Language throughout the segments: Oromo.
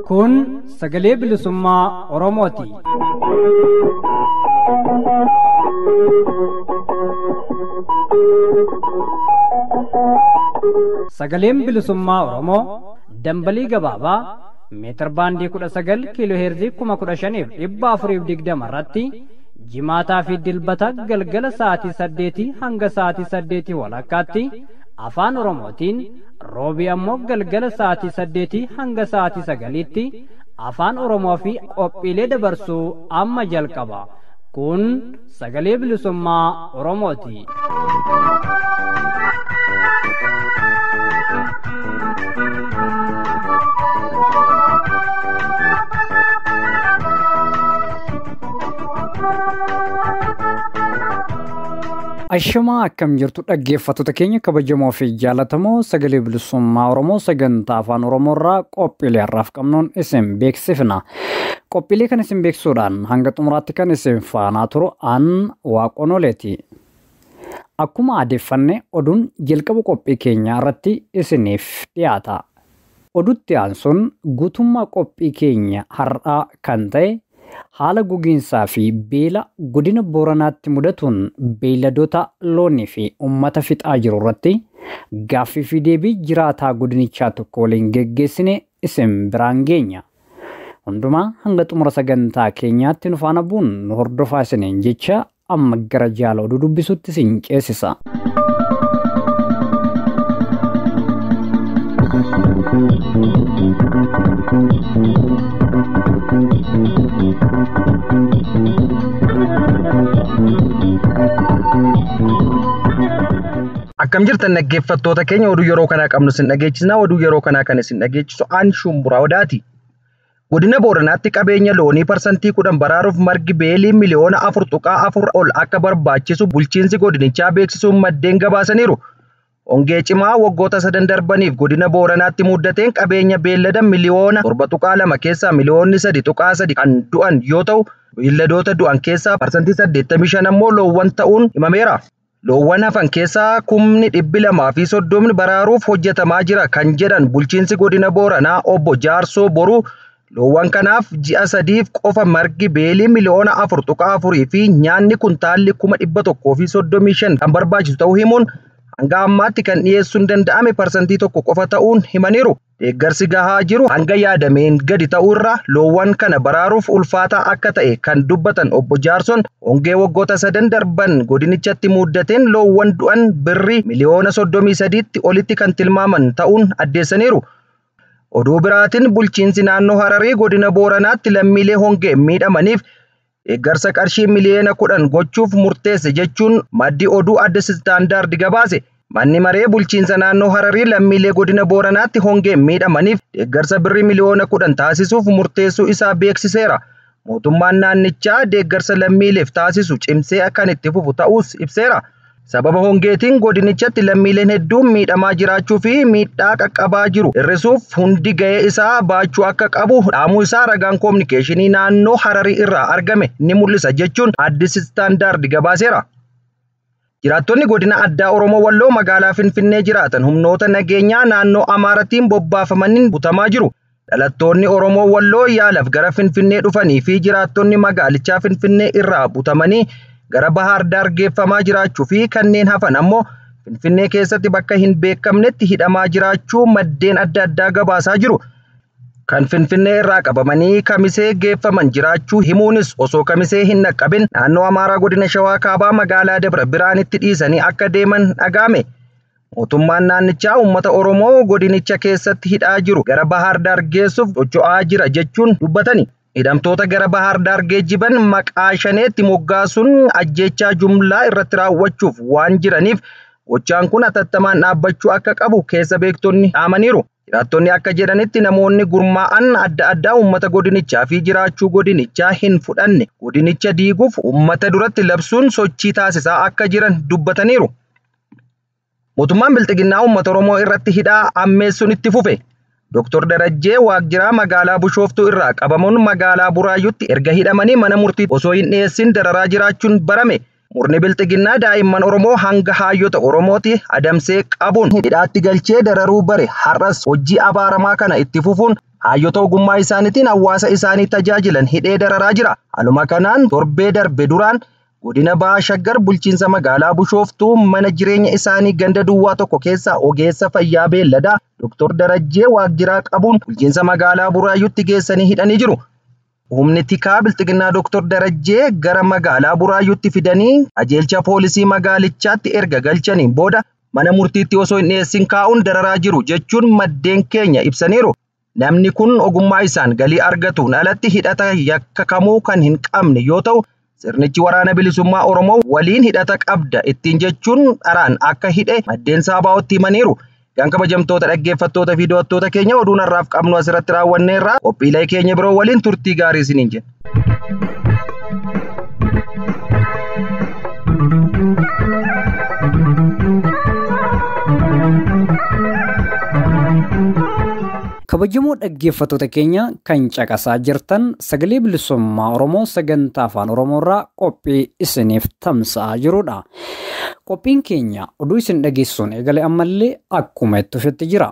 Kun sagalee bilisummaa Oromooti. Sagaleen bilisummaa Oromoo dambalii gabaabaa meetir baandii 19 kiiloo heerzii 15,420 irratti jimaataa fi dilbata galgala sa'aatii 8 hanga sa'aatii 8 walakkaatti afaan Oromootiin roobii ammoo galgala sa'aatii 8 hanga sa'aatii 9tti afaan Oromoo fi qophiilee dabarsuu amma jalqaba. Kun sagalee bilisummaa Oromooti. Ashamaa akkam jirtu dhaggeeffattoota keenya kabajamoo fi jaallatamoo sagalee bilisummaa Oromoo sagantaa afaan Oromoo irraa qophiilee har'aaf qabnuun isin beeksifna. Qophiilee kan isin beeksisuudhaan hanga xumuraatti kan isin faanaa turu an Waaqonoleeti. Akkuma adeeffanne oduun jalqaba qophii keenyaa irratti isiniif dhiyaata. Oduutti aansuun guutummaa qophii keenya har'aa kan ta'e haala gogiinsaa fi beela godina Booranaatti mudatuun beeyladoota loonii fi uummata fixaa jiru irratti gaaffii fi deebii jiraataa godinichaa tokko waliin geggeessine isin biraan geenya. Hundumaa hanga xumura sagantaa keenyaatti nu faana bu'uun nu hordofaa isiniin jecha amma gara jaala oduu dubbisutti isin ceesisa. Akkam jirtan dhaggeeffattoota keenya oduu yeroo kanaa qabnu isin dhageechisna. Oduu yeroo kanaa kan isin dhageechisu aan Shumburaa Odaati. Godina Booranaatti qabeenya loonii parsantii 10 baraaruuf margi beelii miliyoona 4.4 ol akka barbaachisu bulchiinsi godinichaa beeksisuun maddeen gabaasaniiru. Hongee cimaa waggoota 3 darbaniif godina Booranaatti muddateen qabeenya beellada miliyoona 7.2 keessaa miliyoonni 3.3 kan du'an yoo ta'u, beelladoota du'an keessaa parsantii 85 ammoo loowwan ta'uun himameera. Loowwan hafan keessaa 230 baraaruuf hojjetamaa jira kan jedhan bulchiinsi godina Booranaa obbo Jaarsoo Boruu loowwan kanaaf ji'a 3f qofa margi beelii miliyoona 4.4 fi nyaanni kuntaalli 135 kan barbaachisu ta'uu himuun hanga ammaatti kan dhiyeessuun danda'ame parsantii 1 qofa ta'uun himaniiru. Deeggarsi gahaa jiru hanga yaadameen gadi ta'uu irraa loowwan kana baraaruuf ulfaataa akka ta'e kan dubbatan obbo Jaarsoon hongee waggoota 3 darban godinichatti muddateen loowwan du'an birrii miliyoona 33tti olitti kan tilmaaman ta'uun addeessaniiru. Oduu biraatiin bulchiinsi naannoo Hararii godina Booranaatti lammiilee hongee miidhamaniif deeggarsa qarshii miliyoona 10 gochuuf murteesse jechuun maddi oduu adda istaandaardi gabaase. Manni maree bulchiinsa naannoo Hararii lammiilee godina Booranaatti hongee miidhamaniif deeggarsa birrii miliyoona 10 taasisuuf murteessuu isaa beeksiseera. Mootummaan naannichaa deeggarsa lammiileef taasisu cimsee kan itti fufu ta'us ibseera. Sababa hongeetiin godinichatti lammiileen hedduun miidhamaa jiraachuu fi miidhaa qaqqabaa jiru hir'isuuf hundi ga'ee isaa baachuu akka qabu dhaamuu isaa ragaan koominikeeshinii naannoo Hararii irraa argame ni mul'isa jechuun addis istaandaardi gabaaseera. Jiraattonni godina addaa Oromoo Walloo magaalaa Finfinnee jiraatan humnoota nageenyaa naannoo Amaaratiin bobbaafamaniin butamaa jiru. Dhalattoonni Oromoo Walloo yaalaaf gara Finfinnee dhufanii fi jiraattonni magaalichaa Finfinnee irraa butamanii gara Bahaar Daar geeffamaa jiraachuu fi kanneen hafan ammoo Finfinnee keessatti bakka hin beekamnetti hidhamaa jiraachuu maddeen adda addaa gabaasaa jiru. Kan Finfinnee irraa qabamanii Kamisee geeffaman jiraachuu himuunis osoo Kamisee hin dhaqqabin naannoo Amaaraa godina Shawaa Kaabaa magaalaa Dabra Biraanitti dhiisanii akka deeman dhaga'ame. Mootummaan naannichaa uummata Oromoo godinicha keessatti hidhaa jiru gara Bahaar Daar geessuuf socho'aa jira jechuun dubbatani. Hidhamtoota gara Bahaar Daar geejjiban maqaa shaneetti moggaasuun ajjeechaa jumlaa irratti raawwachuuf waan jiraniif gochaan kun atattamaan dhaabbachuu akka qabu keessa beektonni dhaamaniiru. Jiraattonni akka jedhanitti namoonni gurmaa'an adda addaa uummata godinichaa fi jiraachuu godinichaa hin fudhanne godinicha diiguuf uummata duratti labsuun sochii taasisaa akka jiran dubbataniiru. Mootummaan Bilxiginnaa uummata Oromoo irratti hidhaa ammeessuun itti fufe. Dr. Darajjee Waaqjiraa magaalaa Bishooftuu irraa qabamuun magaalaa Buraayyuutti erga hidhamanii mana murtii osoo hin dhiyeessin dararaa jiraachuun barame. Murni bilxiginnaa daa'imman Oromoo hanga hayyoota Oromooti adamsee qabuun hidhaatti galchee dararuu bare har'as hojii abaaramaa kana itti fufuun hayyoota ogummaa isaaniitiin hawaasa isaanii tajaajilan hidhee dararaa jira. Haaluma kanaan torbee darbe duraan godina Bahaa Shaggar bulchiinsa magaalaa Bishooftuu mana jireenya isaanii ganda duwwaa tokko keessaa ogeessa fayyaa beelladaa Dr. Darajjee Waaqjiraa qabuun bulchiinsa magaalaa Buraayyuutti geessanii hidhanii jiru. Humni tikaa bilxiginnaa Dr. Darajjee gara magaalaa Buraayyuutti fidanii qajeelcha poolisii magaalichaatti erga galchaniin booda mana murtiitti osoo hin dhiyeessin kaa'uun dararaa jiru jechuun maddeen keenya ibsaniiru. Namni kun ogummaa isaan galii argatuun alatti hidhata yakka kamuu kan hin qabne yoo ta'u, sirnichi waraana bilisummaa Oromoo waliin hidhata qabda ittiin jechuun dharaan akka hidhe maddeen Saabaa'ootti himaniiru. Kan kabajamtoota dhaggeeffattoota fi daawwattoota keenya oduun har'aaf qabnu asirratti raawwanneerra. Qophiilee keenya biroo waliin turtii gaarii isiniin jenna. Kabajamoo dhaggeeffattoota keenya kan caqasaa jirtan sagalee bilisummaa Oromoo sagantaa afaan Oromoorraa qophii isiniif tamsa'aa jirudha. Qophiin keenya oduu isin dhageessuun eegale ammallee akkuma itti fufetti jira.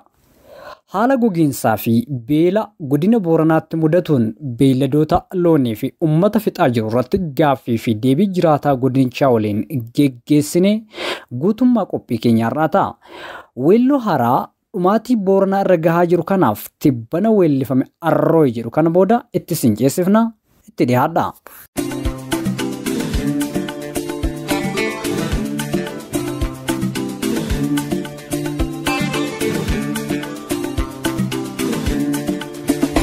Haala gogiinsaa fi beela godina Booranaatti mudatuun beelladoota loonii fi uummata fixaa jiru irratti gaaffii fi deebii jiraataa godinichaa waliin geggeessine guutummaa qophii keenyaa irraa ta'a. Weelloo haaraa dhumaatii Booranaa irra gahaa jiru kanaaf tibbana weellifame Arrooy jedhu kana booda itti sinceessifna itti dhiyaadha.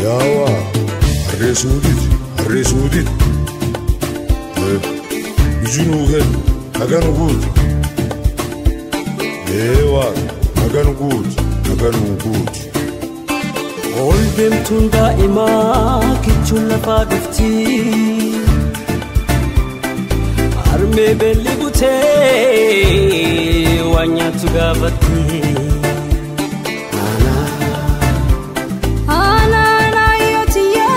Yawa, Arresudit. Ijunugen, Aganugut. Yawa, Aganugut. Oldem tunda ima kichun lafa dufti Arme belli bute wanya tugabati Ana yoti yo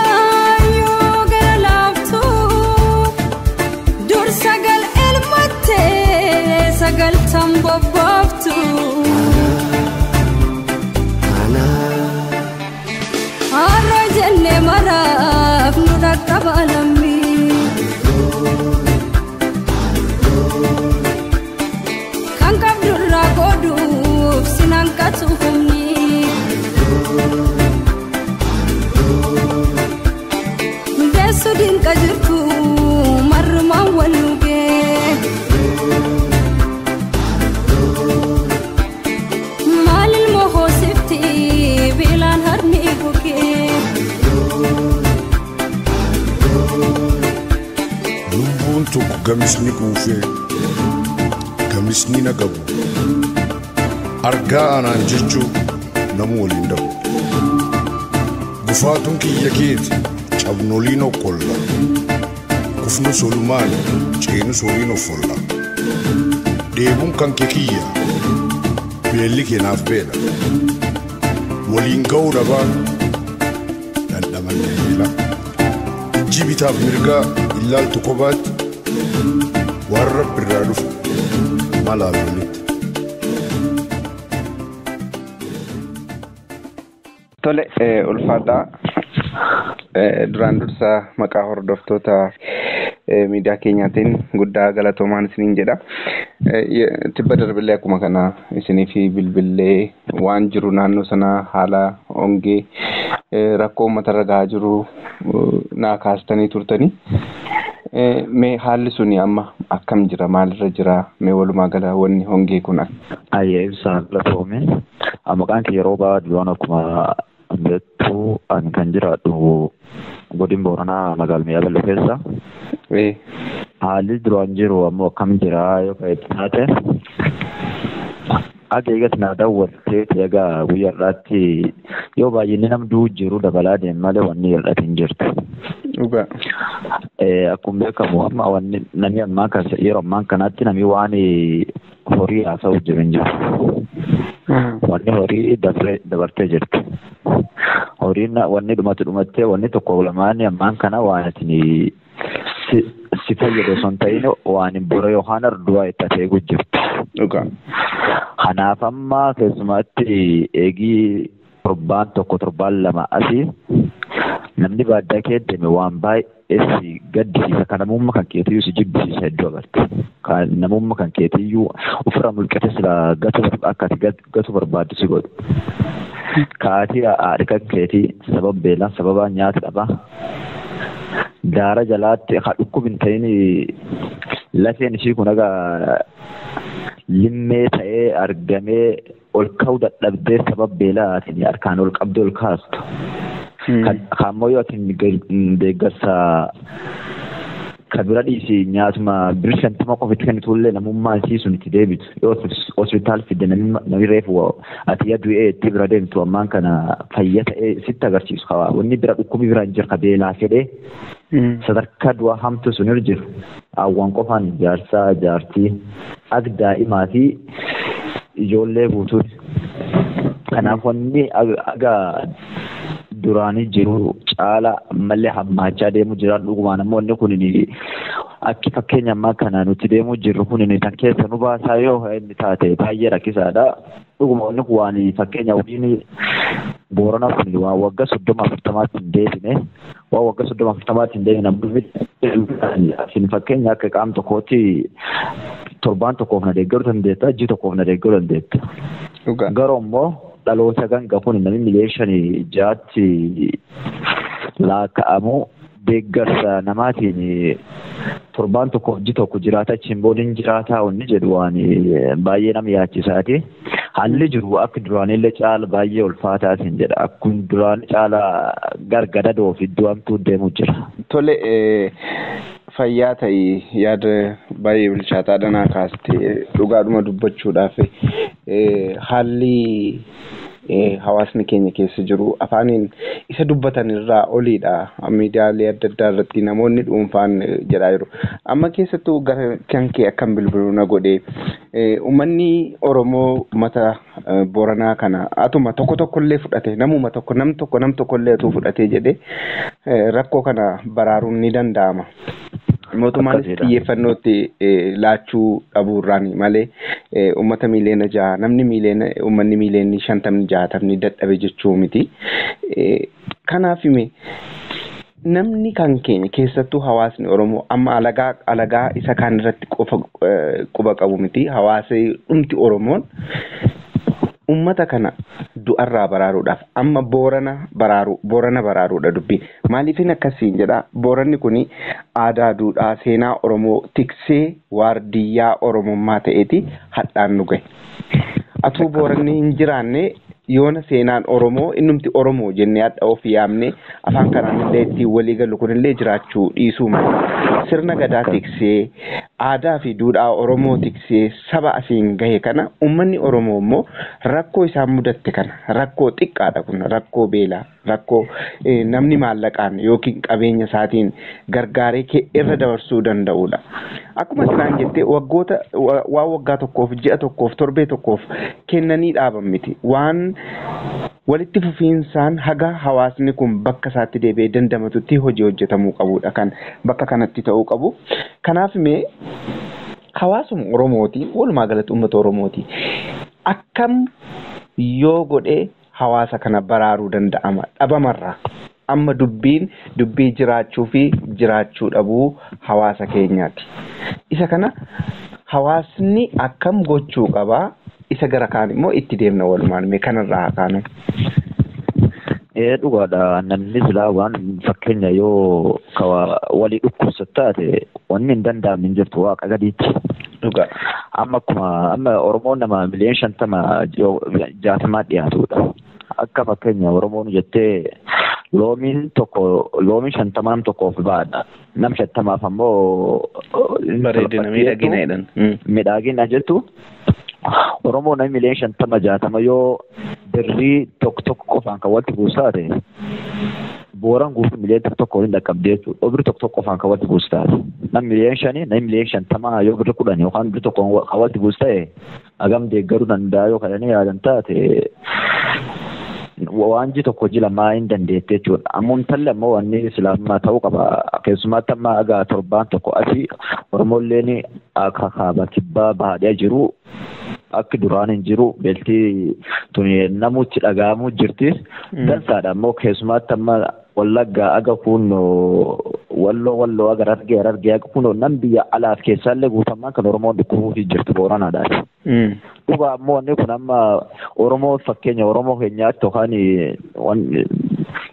gara laftu dur sagal elmatte sagal tamboboftu maraf nudak tabalami kan kabdurra goduf sinan katuhumni desudin kajirtu marma waluge malil mohosifti bilan harni buke Tukku gamisni kuufee gamisni nagabu argaa anaan jechuu namu waliin dhabu gufaatuun kiyya keeti cabnoliin okkolla kufnu solumaan ceenu soliin offolla deebuun kan kee kiyya beelli keenaaf beela waliin ga'uu dhabaan dhandhaman beela ijji bitaaf mirgaa illaaltu kophaatti warra birraa dhufu malaaf walitti. Tole ulfaadhaa duraan dursa maqaa hordoftoota miidiyaa keenyaatiin guddaa galatoomaan isiniin jedha. Tibba darbillee akkuma kana isinii fi bilbillee waan jiru naannoo sana haala hongee rakkoo uummata irra gahaa jiru naa kaastanii turtanii. Mee haalli suni amma akkam jira maalirra jira mee walumaa gala wanni hongee kun ayyee ibsaan latoome maqaan kee yeroo baadiyyoon akkuma beektu ani kan jiraadhu godina Booranaa magaalaa Mi'aabelloo keessa. Haalli duraan jiru ammoo akkam jira yoo ka'etti taate akka eegatti naa daawwattee egaa guyyaa irraatti yoo baay'inni namduu jiru dabalaa deemu malee wanni hir'ate hin jirtu. Akkuma beekamu amma wanni namni ammaa kan yeroo ammaa kanatti namni waan horii haasa'u jiru hin jiru. Wanni horii dabartee jirtu. horiin wanni dhumattee wanni tokko lamaan ammaan kana waan ittiin si fayyadu osoo hin ta'in waan bora yookaan arduwaa itti ta'ee gujjirtu. Kanaaf amma keessumatti eegii torbaan lama asii namni baadiyyaa kee deeme waan baay'ee si gaddisiisa. Kan namummaa kan keetiyyuu si jibbisiisa hedduu agarte. Kan namummaa kan keetiyyuu ofirraa mul'ate sila akka gatu barbaaddu si godhu. Kaatii haadha kan keetii sababa beelaa sababa nyaata dhabaa. Daara jalaatti haa dhukkubin ta'in lafeen ishii kun egaa limmee ta'ee argamee ol ka'uu dadhabdee sababa beelaatiin harkaan ol qabdee ol kaastu. Kan ammoo yoo atiin deeggarsa kan bira dhiisii nyaatuma birrii 50 qofitti kennitullee namummaan isii sun itti deebitu. Yoo hospitaal fidde namni reefu ati du'ee itti bira deemtu ammaan kana fayya ta'ee sitti agarsiisu qaba. Wanni bira dhukkubi bira hin jiru ka beelaa fedhee sadarkaa du'a hamtu sun irra jiru. Awwaan qofaan jaarsaa jaartii akka daa'imaa fi ijoollee guutuun. Kanaaf wanni aga duraanii jiru caala malee hammaachaa deemu jira. Dhugumaan ammoo wanni kun akki fakkeenya ammaa kana nuti deemu jirru kun tan keessa nu baasaa yoo inni taate baay'ee rakkisaadha. Dhuguma wanni kun waan fakkeenya waliin Boorana kun waan waggaa 30-40 hin deebine waan waggaa 30-40 hin deebine fakkeenya akka qaama tokkootti torbaan tokkoof na deeggaruu dandeetta, ji'a tokkoof na deeggaruu dandeetta. Garuu immoo dhaloota ganga kun namni miliyoona 6 laaka'amu deeggarsa namaatiin torbaan tokkoof ji'a tokko jiraata achiin boodiin jiraataa wanni jedhu waan baay'ee nama yaachisaati. Haalli jiru akka duraanillee caala baay'ee ulfaataatiin jedha. Akkuma duraan caala gargada doof iddoo hamtuu deemu jira. Tole fayyaa ta'e yaada baay'ee bilchaataa dhanaa kaaste dhugaadhuma dubbachuudhaaf haalli hawaasni keenya keessa jiru afaaniin isa dubbatan irraa oliidha. Miidiyaalee adda addaa irratti namoonni dhuunfaan jedhaa jiru. Amma keessattuu gara kan kee akkam bilbiluu na godhe uummanni Oromoo mata Booranaa kana atuma tokkollee fudhate nam tokkollee atuu fudhatee jedhe rakkoo kana baraaruun ni danda'ama. Mootummaanis xiyyeeffannootti laachuu dhabuurraan malee uummata miliyoona 6 uummanni miliyoonni 50-60 dadhabe jechuu miti. Kanaaf namni kan keenya keessattuu hawaasni Oromoo amma alagaa isa kaan irratti qofa quba qabu miti. Hawaasni dhumti Oromoon ummata kana du'arraa baraaruudhaaf amma Boorana baraaruudha dubbiin. Maaliifin akkasiin jedha Booranni kun aadaa duudhaa seenaa Oromoo tiksee waardiyyaa Oromummaa ta'eeti hadhaan nu gahe. Atuu Booranni hin jiraanne yoona seenaan Oromoo innumti Oromoo jennee adda of yaamne afaan kanaan illee ittiin walii galu kunillee jiraachuu dhiisuu mala. Sirna gadaa tiksee aadaa fi duudhaa Oromoo tiksee saba asiin gahe kana uummanni Oromoo immoo rakkoo isaan mudatte kana rakkoo xiqqaadha kun rakkoo beelaa rakkoo namni maallaqaan yookiin qabeenya isaatiin gargaaree irra dabarsuu danda'udha. Akkuma sinaan jettee waggaa tokkoof ji'a tokkoof torbee tokkoof kennanii dhaaban miti. Waan walitti fufiinsaan haga hawaasni kun bakka isaatti deebi'ee dandamatutti hojii hojjetamuu qabudha kan bakka kanatti ta'uu qabu. Kanaaf hawaasuma Oromooti walumaa galatti uummata Oromooti akkam yoo godhee hawaasa kana baraaruu danda'ama dhabamarraa. Amma dubbii jiraachuu fi jiraachuu dhabuu hawaasa keenyaati. Isa kana hawaasni akkam gochuu qabaa isa gara kaan immoo itti deemna walumaan mee kanarraa kaanu. Dhugaadha namni silaa waan fakkeenya yoo walii dhukkubsatu taate wanni hin danda'amne hin jirtu waaqa gadiitti. Dhugaa. Amma Oromoon nama miliyoona 50-60 dhiyaatudha. Akka fakkeenya Oromoon jettee loomiin 50 nam tokkoof baadha. Nam 50 ammoo bareedina miidhagina jedhan. Miidhagina jettu Oromoo namni miliyoona 50-60 yoo birrii tokko qofaan kan walitti buusaate Booran guutuu miliyoona tokko waliin dhaqqabdee jechuudha. Birrii tokko qofaan kan walitti buusaate namni miliyoona 5 namni miliyoona 50 yoo birrii 10 yookaan birrii tokko kan walitti buusaate hagam deeggaruu danda'a yoo kadhanii yaadan taate waanji tokko jila maa hin dandeette jechuudha. Ammoo intalli ammoo wanni islaamaa ta'uu qaba. Keessumaatti amma egaa torbaan tokko asii Oromolleen akka kaaba kibbaa baadiyyaa jiru akka duraan hin jiru beeltii tuni namutti dhaga'amu jirti. Dansaadha ammoo keessumaatti amma Wallaggaa aga kunoo walloo aga argee aga kunoo nam biyya alaaf keessaallee guutammaan kan Oromoon dhukkubuufi jirtu Booranaadhaati. Dhugaa ammoo wanni kun amma Oromoo fakkeenya Oromoo keenyaatti yookaan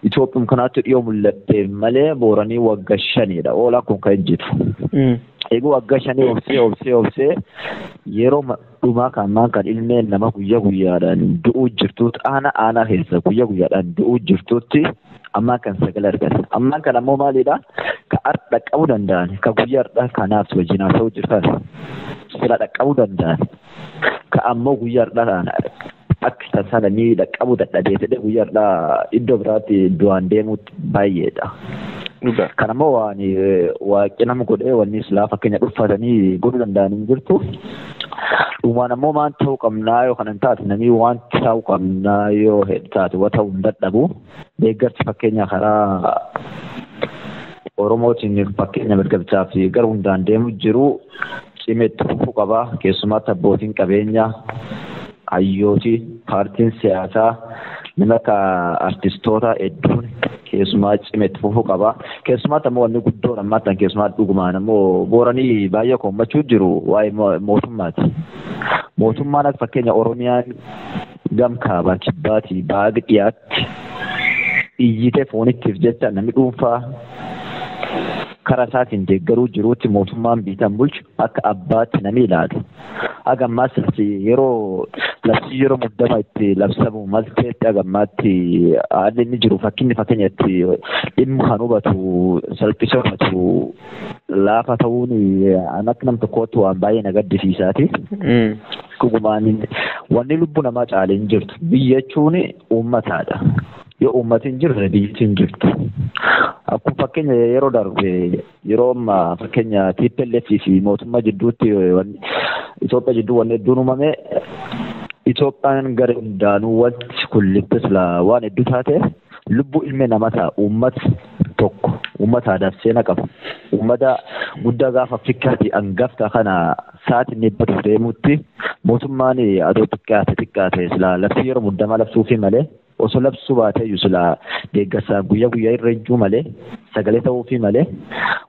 Itoophiyaa kanaatti dhiyoo mul'atte malee Booranii waggaa 5dha. Oolaa kun kan jiru. Egaa waggaa 5 obsee yeroo dhumaa kan ilmeen nama guyyaadhaan du'uu jirtuutti aanaa keessa guyyaadhaan du'uu jirtuutti amma kan sagalee argatan. Amma kan ammoo maalidha? Ka ardha qabuu danda'an, ka guyyaadhaa kanaaf wajjin haasa'uu jirtan sila dhaqqabuu danda'an. Ka ammoo guyyaadhaan akka tasaanii dhaqqabuu dadhabee fedhe guyyaadhaa iddoo biraatti du'aan deemuutti baay'eedha. Kan ammoo waaqni nama godhee wanni silaa fakkeenya dhuffatanii godhuu danda'an hin jirtu. Dhumaan ammoo waan ta'uu qabnaa yoo kanan taate namni waan ta'uu qabnaa yoo taate waa ta'uu hin dadhabu. Deeggarsi fakkeenya karaa Oromootiin fakkeenya mirga fi gara hundaan deemu jiru cimeetti fufuu qaba. Keessumaatti abbootiin qabeenyaa, hayyooti, paartiin siyaasaa, nama akka artistoota hedduun keessumaa cimeetti fufuu qaba. Keessumaatti ammoo wanni guddoon ammaatti keessumaatti dhugumaan ammoo Booranii baay'ee koommachuu jiru waa'ee mootummaati. Mootummaan akka fakkeenya Oromiyaan gam kaabaa kibbaatii baaga dhiyaatti iyyitee foonittiif jecha namni dhuunfaa karaa isaatiin deeggaruu jiruutti mootummaan biitan bulchu akka abbaatti namni ilaalu. Agammaas yeroo muddama itti labsamu malteetti agammaatti haalli inni jiru fakkeenya itti dhimma kan hubatu salphisee hubatu laafa ta'uun akka nam tokkootti waan baay'ee na gaddisiisaati. Dhugumaan wanni lubbuu namaa caalee hin jirtu. Biyya jechuun uummataadha. Yoo uummatni hin jirre biyyattiin hin jirtu. Akkuma fakkeenya yeroo darbe yeroo amma fakkeenya TPLF fi mootummaa jidduutti Itoophiyaa jidduu wanni hedduun uumame Itoophiyaan gara hundaanuu wanti kullittis waan hedduu taate lubbuu ilmi namaa ta'a uummata tokko uummataadhaaf seena qaba. Uummata guddaa gaafa Afrikaatti hangafta kana sa'aatiin dhibbatu deemutti mootummaan adoo xiqqaate labsii yeroo muddamaa labsuufi malee osoo labsuu baateeyyuu silaa deeggarsaa guyyaa irra ijjuu malee sagalee ta'uufi malee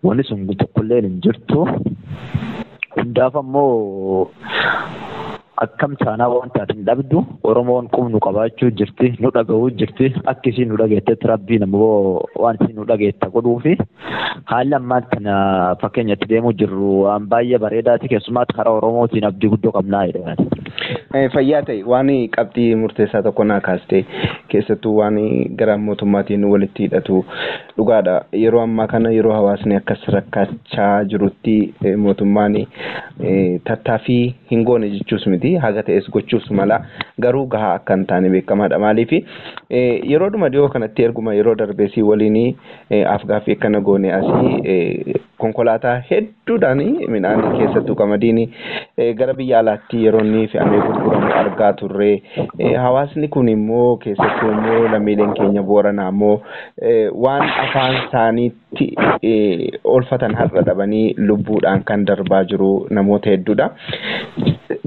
wanni sun tokkollee hin jirtu. Hundaaf ammoo akkam taanaa waan taatiin dhabdu Oromoon qubnu qabaachuu jirti nu dhaga'uu jirti akka isiin nu dhageettetti rabbiin ammoo waan isiin nu dhageetta godhuufi haalli ammaan kana fakkeenyatti deemuu jirru waan baay'ee bareedaati. Keessumaatti karaa Oromootiin abdii guddoo qabnaa jedhan. Fayyaa ta'e waan qabxii murteessaa tokko naa kaaste keessattuu waan gara mootummaatiin walitti hidhatu dhugaadha. Yeroo ammaa kana yeroo hawaasni akkas rakkachaa jirutti mootummaan tattaaffii hin goone jechuus miti haga ta'es gochuus mala garuu gahaa akka hin taane beekamaadha. Maaliif yeroodhuma dhiyoo kanatti erguma yeroo darbeesii waliin afgaaffii akkana goone asii konkolaataa hedduudhaan midhaan keessattuu qamadiin gara biyya alaatti yeroo inni fe'amee gurguramu argaa turre. Hawaasni kun immoo keessattuu immoo lammiileen keenya Booranaa immoo waan afaan isaaniitti oolfatan har'a dhabanii lubbuudhaan kan darbaa jiru namoota hedduudha.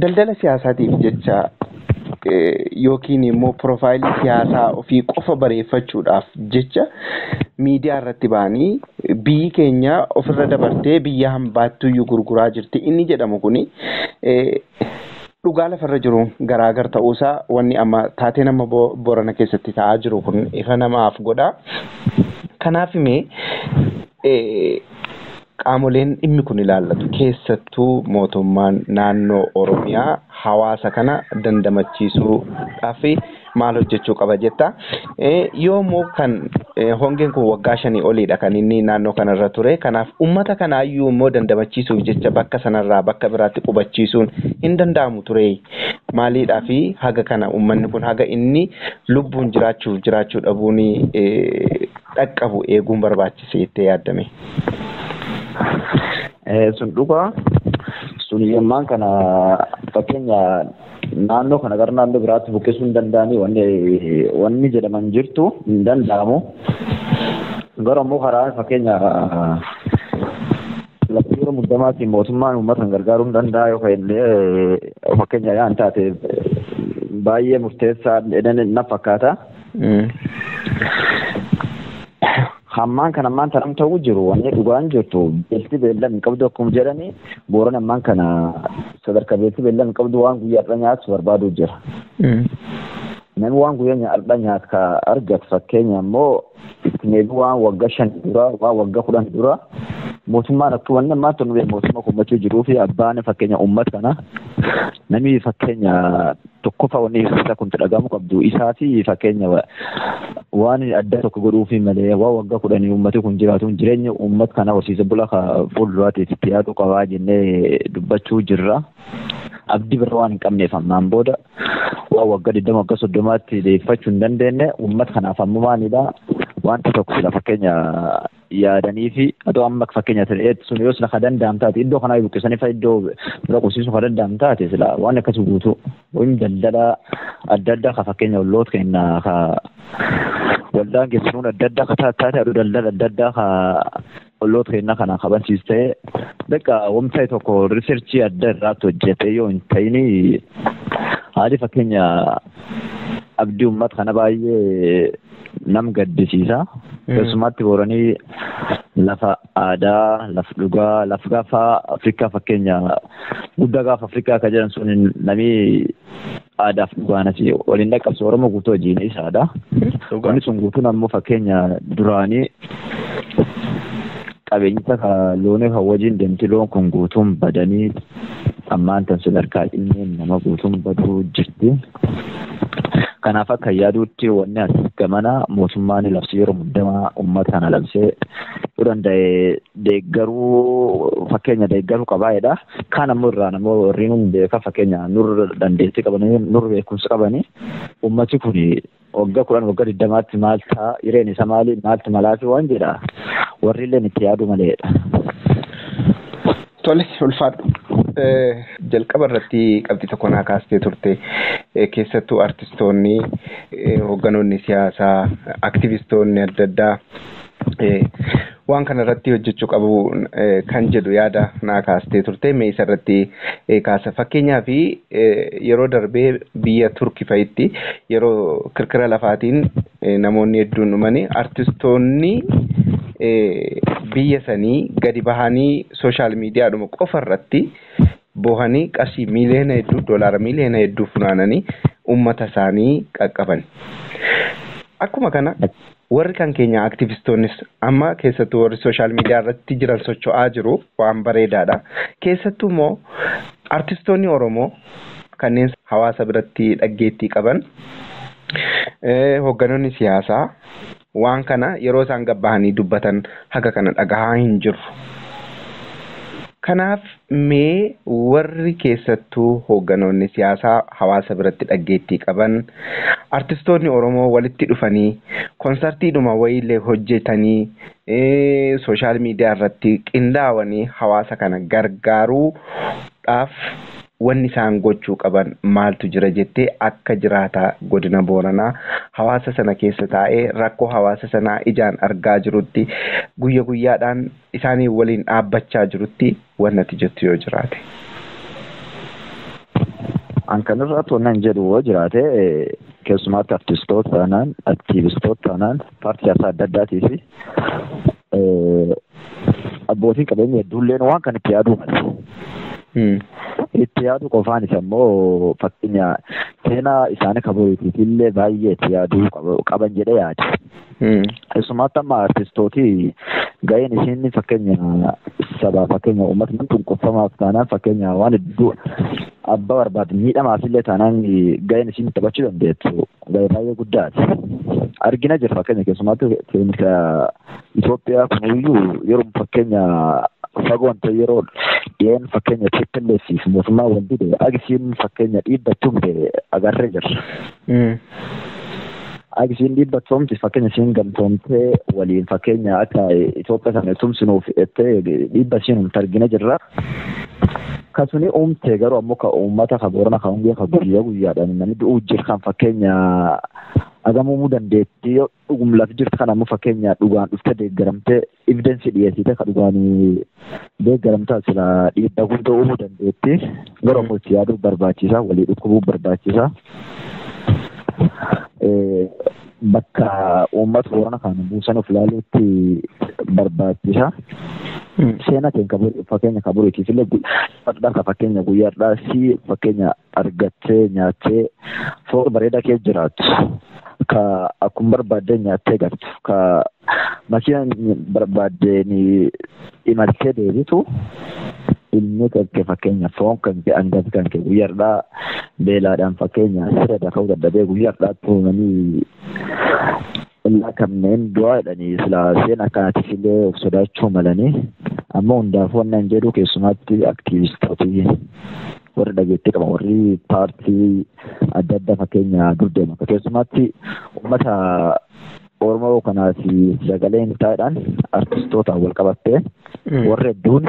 Daldala siyaasaatiif jecha yookiin immoo piroofaayilii siyaasaa ofii qofa bareeffachuudhaaf jecha miidiyaa irratti ba'anii biyyi keenya ofirra dabartee biyya hambaattuyyuu gurguraa jirti. Inni jedhamu kuni dhugaa lafarra jiru garaagar ta'uusaa wanni amma taatee nama Boorana keessatti ta'aa jiru kun ifa namaaf godha. Kanaaf qaamoleen dhimmi kun ilaallatu keessattuu mootummaan naannoo Oromiyaa hawaasa kana dandamachiisuudhaaf maal hojjechuu qaba jetta. Yoommoo kan hongeen kun waggaa 5 oliidha kan inni naannoo kanarra ture. Kanaaf uummata kanaayyuu immoo dandamachiisuuf jecha bakka sanarraa bakka biraatti qubachiisuun hin danda'amu ture. Maaliidhaaf haga kana uummanni kun haga inni lubbuun jiraachuu dhabuun dhaqqabu eeguun barbaachise jettee yaaddame. Sun dhugaa sun yemmaan kana fakkeenya naannoo kana gara naannoo biraatti buqqisuu hin danda'anii wanni jedhaman jirtu hin danda'amu. Garuu immoo karaa fakkeenya lafti yeroo muddamaatiin mootummaan uummatan gargaaruu hin danda'a yookaan illee fakkeenya yaan taate baay'ee murteessaa na fakkaata. Hammaan kan ammaan tanam ta'uu jiru wanni dhugaan jirtu beelti beellama hin qabdu akkuma jedhani booran ammaan kana sadarkaa beelti beellama hin qabdu waan guyyaa har'a nyaatu barbaaduu jira. Namni waan guyyaa har'a nyaatu ka argatu fakkeenya immoo meebii waan waggaa 5 dura waan waggaa 10 dura mootummaan akka wanni ammaa tonu mootummaa kummachuu jiruu fi abbaan fakkeenya uummata kana namni fakkeenya tokkofa wanni isa kun dhagamu qabdu isaa fi fakkeenya waan adda tokko godhuu fi malee waan waggaa 10 uummati kun jiraatu jireenya uummata kana horsiisa bulaa ka fuulduraatiif itti yaadu qabaa jennee dubbachuu jirra. Abdii birraa waan hin qabneef ammaan booda waan waggaa 20 waggaa 30tti deeffachuu hin dandeenye uummata kanaaf ammoo maalidha wanta tokko sila fakkeenya yaadanii fi adoo amma fakkeenya ta'e sun yoo sila ka danda'am taate iddoo kanaa buqqisanii fa iddoo bira qubsiisuu ka danda'am taate sila waan akkasii guutuu wayim daldala adda addaa ka fakkeenya walloota kenna ka waldaan geessinuun adda addaa ka taate adoo daldala adda addaa ka walloota kenna kana qabansiistee bakka wamta'e tokko riisirchii adda irraatti hojjetee yoo hin ta'ini haali fakkeenya abdii uummata kana baay'ee nam gaddisiisa. Keessumatti booranii lafa aadaa, lafa dhugaa, lafa gaafa Afrikaa fakkeenya guddaa gaafa Afrikaa ka jedhan sun namni aadaaf dhugaanas waliin dhaqqabsu Oromoo guutuu hojiin isaadha. Wanni sun guutuun ammoo fakkeenya duraanii qabeenyisa ka loonii kan wajjin deemti loon kun guutuun badanii ammaan tan sadarkaa ilmeen nama guutuun baduu jirti. Kanaaf akka yaaduutti wanni as gamana mootummaan labsii yeroo muddamaa uummata kana labsee yoo danda'e deeggaruu fakkeenya deeggaruu qabaayedha. Kaan ammoo irraa namoo warri nun beeka fakkeenya nur dandeettii qabanii nur beekumsa qabanii uummati kun waggaa 10 waggaa 20tti maal ta'a jireen isa maali maaltu malaafi waan jedha warri illee itti yaadu maleedha. Tole ulfaadhu. Jalqaba irratti qabxii tokko naa kaastee turte keessattuu artistoonni hoogganoonni siyaasaa aktivistoonni adda addaa waan kana irratti hojjechuu qabu kan jedhu yaada naa kaastee turte mee isa irratti kaasa fakkeenyaaf yeroo darbee biyya Turkii fa'itti yeroo kirkira lafaatiin namoonni hedduun dhumanii artistoonni biyya sanii gadi bahanii sooshaal miidiyaadhuma qofa irratti bohanii qarshii miiliyoona hedduu doolaara miliyoona hedduu funaananii uummata isaanii qaqqaban. Akkuma kana warri kan keenya aktivistoonnis amma keessattuu warri sooshaal miidiyaa irratti jiran socho'aa jiru waan bareedaadha. Keessattuu immoo artistoonni Oromoo kanneen hawaasa biratti dhaggeettii qaban hoogganoonni siyaasaa waan kana yeroo isaan gabbahanii dubbatan haga kana dhagahaa hin jiru. Kanaaf mee warri keessattuu hoogganoonni siyaasaa hawaasa biratti dhaggeettii qaban artistoonni Oromoo walitti dhufanii konsertiidhuma wayiillee hojjetanii sooshaal miidiyaa irratti qindaa'anii hawaasa kana gargaaruudhaaf wanni isaan gochuu qaban maaltu jira jettee akka jiraataa godina Booranaa hawaasa sana keessa taa'ee rakkoo hawaasa sanaa ijaan argaa jirutti guyya guyyaadhaan isaanii waliin dhaabbachaa jirutti wanni ati jettu yoo jiraate. An kanarratti wannan jedhu yoo jiraate keessumaatti artistoota taanaan aktiivistoota taanaan paartii siyaasaa adda addaatii fi abbootiin qabeenya hedduulleen waan kan itti yaaduu malu. Itti yaadu qofaan isa immoo fakkeenya seenaa isaanii kabajuutiifillee baay'ee itti yaaduu qaban jedhee yaada. Keessumaatti amma artistootii ga'een isiin fakkeenya sabaa fakkeenya uummata cunqurfamaaf taanaan fakkeenya waan hedduu abbaa barbaadu miidhamaafillee taanaan ga'een isiin taphachuu dandeettu ga'ee baay'ee guddaati. Argina jira fakkeenya keessumaatti Itoophiyaa kuniyyuu yeroo fakkeenya fagoo wanta yeroo dhiyeen fakkeenya TPLF mootummaa wanti agisiin fakkeenya dhiibbachuun agarree jirra. Agisiin dhiibbachuumti fakkeenya isiin gamtoomtee waliin fakkeenya akka Itoophiyaa sana tumsinuuf jettee dhiibba isiin argina jirra. Akkasuni uumtee garuu ammoo ka uummata ka Boorana ka hundee ka guyyaadhaan namni du'uu jiru kan fakkeenya agamumuu dandeetti dhugum lafi jirtu kan ammoo fakkeenya dhugaan dhufte deeggaramtee evidensii dhiyeessite ka dhugaan deeggaramtaa sila dhiibbaa guddaa uumuu dandeetti garuu ammoo itti yaaduu barbaachisa walii dhukkubuu barbaachisa. Bakka uummata Boorana kan buusan of ilaaluutti barbaachisa. Seenaa keenya fakkeenya kaburiitiif illee fadhaa fakkeenya guyyaadhaa si fakkeenya argattee nyaattee foon bareedaa kee jiraatu ka akkuma barbaadde nyaattee galtu ka makiina barbaaddeen imaltee deebitu ilmi kee fakkeenya foon kan kee hangafi kan kee guyyaadhaa beelaadhaan fakkeenya sirriidha ka'uu dadhabee guyyaadhaa tuumanii illaa kanneen du'aa jedhanii sila seenaa akkanaatiif illee of sodaachuu malanii ammoo hundaafuu wannan jedhu keessumaatti aktiivistootii warri dhageettii qaban warri paartii adda addaa fakkeenya duddeema keessumaatti uummata Oromoo kanaaf sagaleen taa'edhaan artistootaan wal qabattee warri hedduun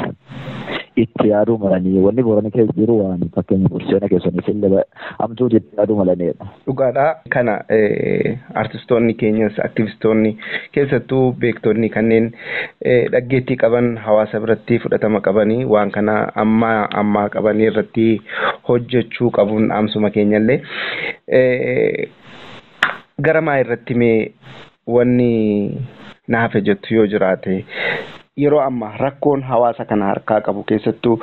itti yaaduu malanii wanni Boorana keessa jiru waan fakkeenya bulchiinsa keessaniif illee amtuu itti yaaduu malanidha. Dhugaadha. Kana artistoonni keenyas aktivistoonni keessattuu beektonni kanneen dhaggeettii qaban hawaasa biratti fudhatama qabanii waan kana ammaa qabanii irratti hojjechuu qabuun dhaamsuma keenyallee gara maa irratti mee wanni naafe jettu yoo jiraate yeroo amma rakkoon hawaasa kana harkaa qabu keessattuu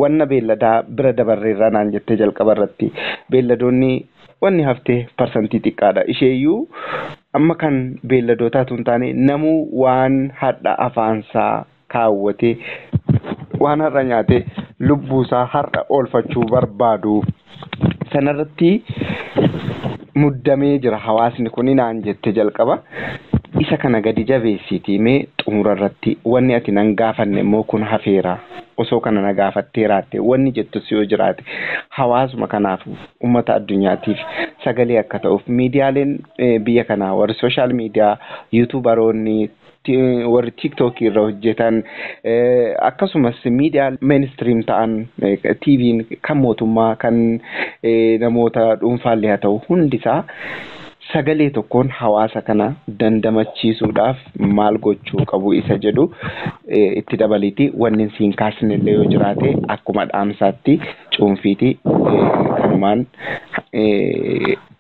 wanna beelladaa bira dabarreerraa naan jettee jalqaba irratti beelladoonni wanni haftee parsantii xiqqaadha isheeyyuu amma kan beelladootaatu hin taane namuu waan hadha afaansaa kaawwatee waan har'a nyaatee lubbuusaa har'a oolfachuu barbaadu sanarratti muddamee jira hawaasni kun naan jette jalqaba isa kana gadi jabeessitii mee xumura irratti wanni ati nan gaafanne immoo kun hafeera osoo kana na gaafatteeraatte wanni jettus yoo jiraate hawaasuma kanaaf uummata addunyaatiif sagalee akka ta'uuf miidiyaaleen biyya kanaa warri sooshaal miidiyaa yuutuubaroonni warri tiiktookii irra hojjetan akkasumas miidiyaa meenistiriim ta'an tiiviin kan mootummaa kan namoota dhuunfaallee haa ta'u hundisaa sagalee tokkoon hawaasa kana dandamachiisuudhaaf maal gochuu qabu isa jedhu itti dabaliiti wanni siin kaasnellee yoo jiraate akkuma dhaamsaatti cuunfiiti kanumaan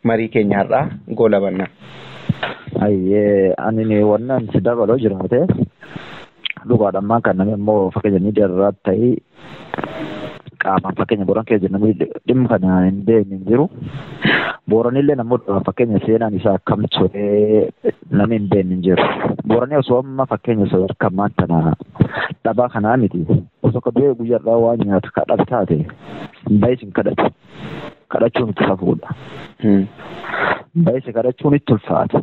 marii keenya har'aa goolabanna. Ayyee ani wannan si dabaloo jiraate dhugaadhammaan kan namni immoo fakkeenya miidiyaa irraa ta'ee qaamaan fakkeenya Boorana keessa namni dhimma kana hin deemne hin jiru. Booranillee namoota fakkeenya seenaan isaa akkam turee namni hin beekne hin jiru. Booranii osoo amma fakkeenya sadarkaa maantana dhabaa kanaa miti. Osoo kadhee guyyaadhaa waan nyaatu kadhatu taate baay'isiin kadhatu. Kadhachuun itti hafuudha. Baay'isi kadhachuun itti ulfaata.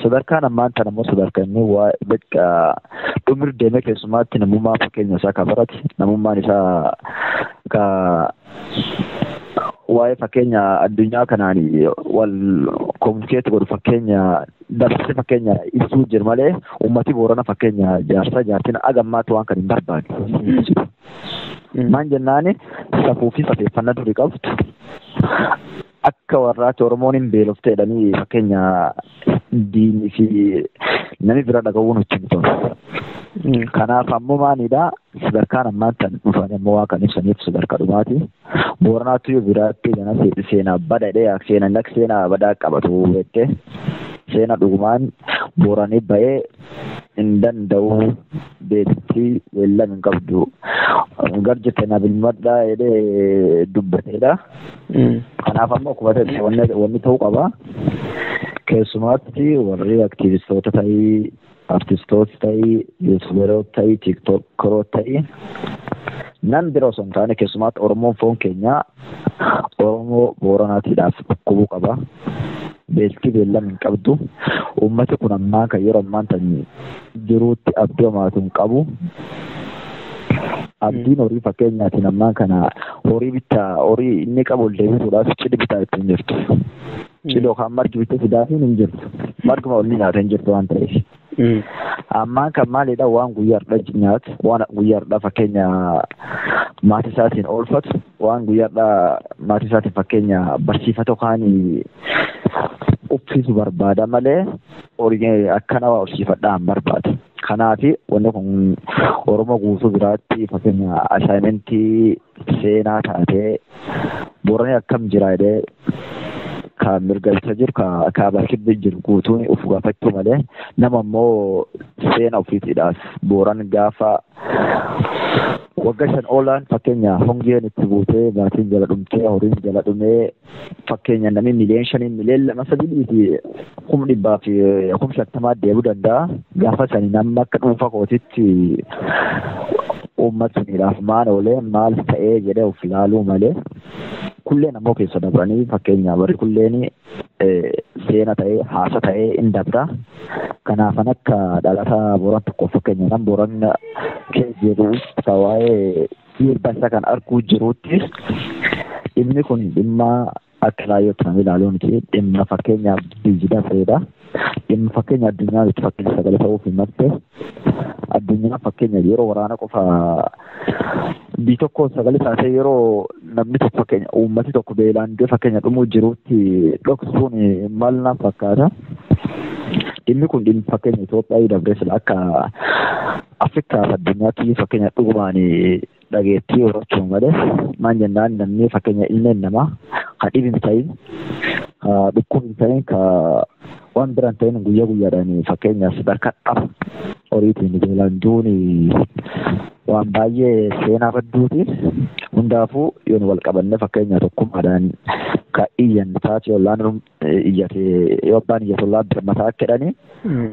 Sadarkaan ammaantana immoo sadarkaa inni waa bakka dhumir deemee keessumaatti namummaa fakkeenya isaa kan barate namummaan isaa ka waa'ee fakkeenya addunyaa kanaan wal komunikeetti godhu fakkeenya dabarsee fakkeenya ibsuu jiru malee uummati Boorana fakkeenya jaarsaa jaartiin agammaatti waan kan hin barbaadu. Maan jennaani safuu fi safeeffannaa durii qabdu akka warraatti Oromoon hin beelofte jedhanii fakkeenya diinii fi namni bira dhaga'uun hojii ta'u. Kanaaf ammoo maalidhaa sadarkaan ammaan tan dhufan ammoo waa kan ibsaniif sadarkaa dhumaati. Booranaattu yoo biraatti gana seenaa badadhee seenaa badaa qabatu jettee seenaa dhugumaan Booranii ba'ee hin danda'u beektii beellam hin qabdu. Gar jettee na bilmadhaa jedhee dubbateedha. Kanaaf ammoo kubatee wanni ta'uu qaba. Keessumaatti warri aktiivistoota ta'ii artistoota ta'ii yuutuuberoota ta'ii tiiktookkeroota ta'ii nan bira osoo hin taane keessumaatti Oromoon foon keenyaa Oromoo Booranaatiidhaaf dhukkubuu qaba. Beeltii beellam hin qabdu. Uummati kun ammaa kan yeroo ammaan tan jiruutti abdii homaatu hin qabu. Abdiin horii fakkeenyaatiin ammaan kana horii inni qabu ol deebisuudhaaf cidhi bitaa ittiin jirtu. Cidhi yookaan margi bitee fidaafiin hin jirtu. Marguma ol ni nyaata hin jirtu waan ta'eef. Ammaan kan maalidha waan guyyaadhaa nyaatu waan guyyaadhaa fakkeenya maatii isaatiin oolfatu waan guyyaadhaa maatii isaatiin fakkeenya barsiifata kaanii uffisu barbaada malee horii akkana waa horsiifadhaan barbaada. Kanaafi wanni kun Oromoo guutuu biraatti fakkeenya asaayimentii seenaa taatee Booranii akkam jira jedhee kan mirgalcha jiru kan bakki jiru guutuun uf gaafachuu malee nama immoo seenaa ofiitiidhaaf Booran gaafa waggaa 5 oolan fakkeenya hongeen itti buutee maatiin jala dhumtee horiin jala dhumee fakkeenya namni miliyoon 5 miliyoon 2 fi 100 fi 50 deebuu danda'a. Gaafa sanii namni akka dhuunfaa kootitti uummataniidhaaf maal oolee maal ta'ee jedhee of ilaaluu malee kulleen ammoo keessa dabranii fakkeenya barri kulleen seena ta'ee haasa ta'ee hin dabra. Kanaafan akka dhalataa Booran tokko fakkeenya nam Booran keessa jiru waa'ee dhiibbaa isaa kan arguu jirutti dhimmi kun dhimma akka laayyootti nama ilaaluu miti dhimma fakkeenya biyya fayyada. Dhimma fakkeenya addunyaa itti fakkeenya sagalee ta'uuf hin malte addunyaa fakkeenya yeroo waraana qofa biyyi tokko sagalee taatee yeroo namni tokko fakkeenya uummati tokko beelaan fakkeenya dhumuu jirutti dhoksuun maal naaf fakkaata. Dhimmi kun dhimmi fakkeenya Itoophiyaa dabree sila akka Afrikaa addunyaatti fakkeenya dhugumaan dhageettii horachuun malee maan jennaan namni fakkeenya ilmeen namaa kan dhibin ta'in dhukkubin ta'in waan biraan ta'in guyyaa guyyaadhaan fakkeenya sadarkaa dhaba horiitiin beelaan duuni waan baay'ee seenaa badduuti. Hundaafuu yoon wal qabanne fakkeenya tokkummaadhaan ka iyyan taate ollaan iyyate yoo abbaan iyyate ollaan birmataa akka jedhani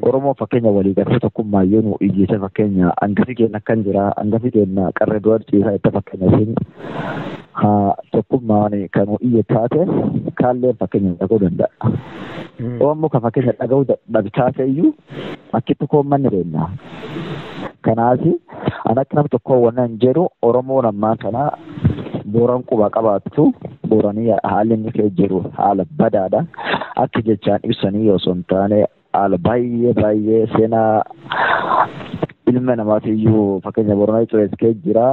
Oromoo fakkeenya walii galtee tokkummaa yoon iyyate fakkeenya hangafi keenya akkan jira hangafi keenya qarree du'a ciisaa itti fakkeenya isin tokkummaan kan iyya taate kaalleen fakkeenya dhaga'uu danda'a. Oromoo kan fakkeenya dhaga'uu dhabitaate iyyuu akkitti koommanni beekna. Kanaasi an akka nama tokko wannan jedhu Oromoon ammaa kana Booran quba qabaattu Booranii haalli inni keessa jiru haala badaadha. Akka jechaan ibsanii osoo hin taane haala baay'ee seenaa ilma namaatiyyuu fakkeenya Booranaa Curees keessa jira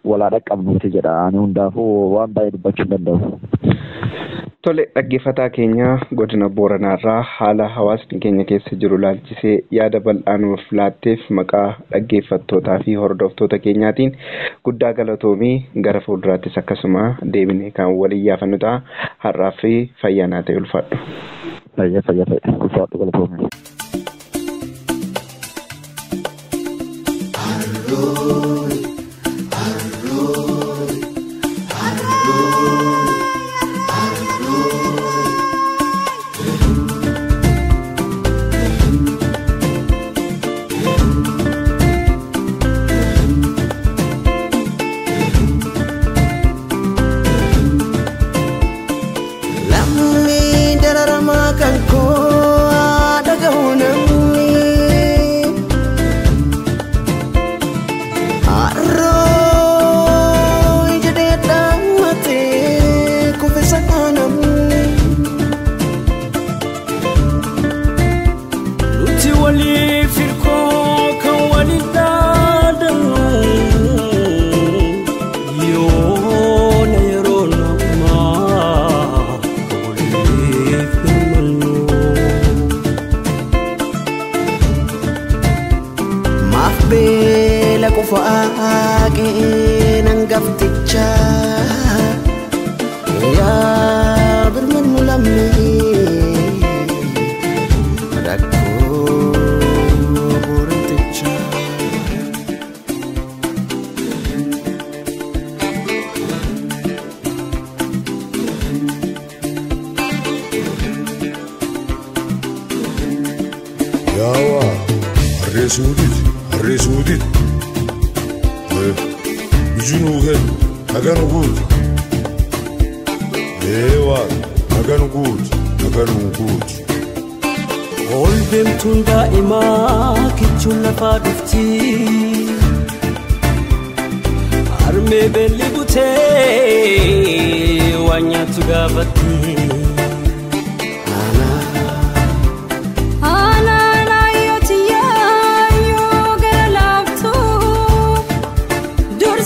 walaadha qabnuuti jedha. Ani hundaafuu waan baay'ee dubbachuu danda'u. Tole dhaggeeffataa keenya godina Booranaarraa haala hawaasni keenya keessa jiru laalchisee yaada bal'aa nuuf laatteef maqaa dhaggeeffattootaa fi hordoftoota keenyaatiin guddaa galatoomii gara fuulduraattis akkasuma deebinee kan waliin yaafannu ta'a. Har'aaf fayyaa ta'e ulfaadhu. Fayyaa ulfaadhu galatoomii.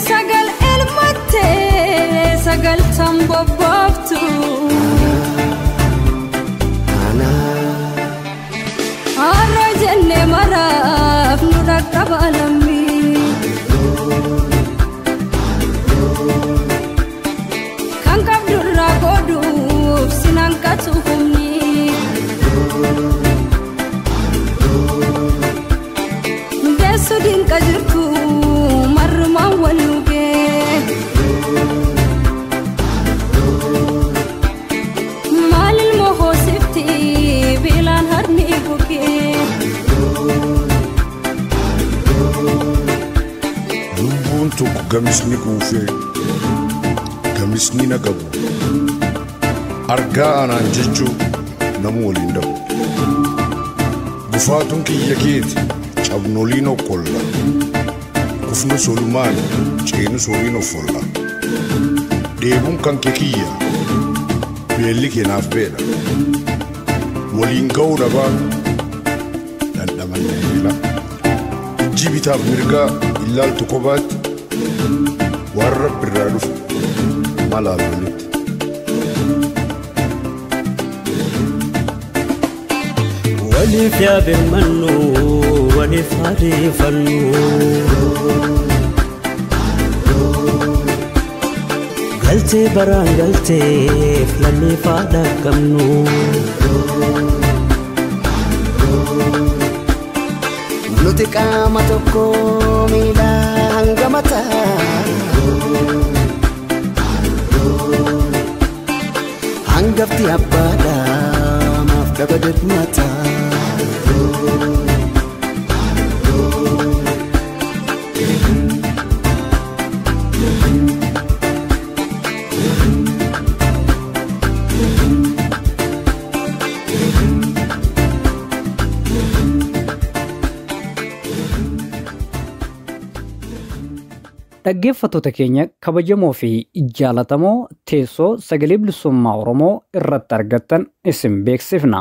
Sagal el Yeroon tokko gamisni kuufee gamisni na qabu argaa anaan jechuu namu waliin dhabu. Gufaatuun kiyya keeti cabnoliin okkolla kufnu solumaan ceenu soliin offolla. Deebuun kan kee kiyya beelli keenaaf beela waliin ga'uu dhabaa dhandhamanne beela. Ijji bitaaf mirgaa ilaaltu kophaatti waan rabbi irraa dhufu malaal walitti. Waliif yaabemmannu waliif ariifannu galtee baraan galteef lalleefaa dhaqqabnu nuti qaama tokko miila hanga mataa hangafti abbaadhaa maaf dabadeet mataa. Dhaggeeffattoota keenya kabajamoo fi jaalatamoo teessoo sagalee bilisummaa Oromoo irratti argattan isin beeksifna.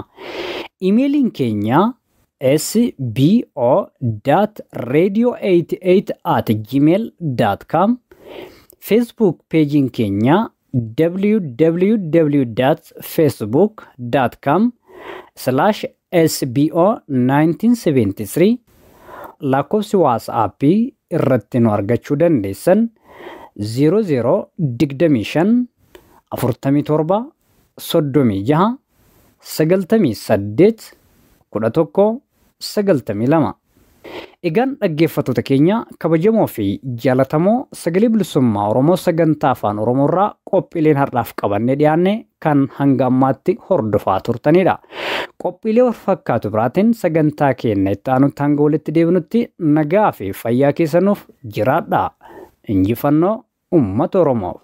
Imeeliin keenya sbo.radio88@gmail.com, Facebook peejiin keenya www.facebook.com/sbo1973, lakkoofsi waatsaappii irratti nu argachuu dandeessan 0025 47 36 98 11 92. Egaan dhaggeeffattoota keenya kabajamoo fi jaalatamoo sagalee bilisummaa Oromoo sagantaa afaan Oromoorraa qophiileen har'aaf qabannee dhiyaanne kan hanga ammaatti hordofaa turtanidha. Qophiilee wal fakkaatu biraatiin sagantaa keenya itti aanutti hanga walitti deebinutti nagaa fi fayyaa keessanuuf jiraadhaa. Injifannoo uummata Oromoof.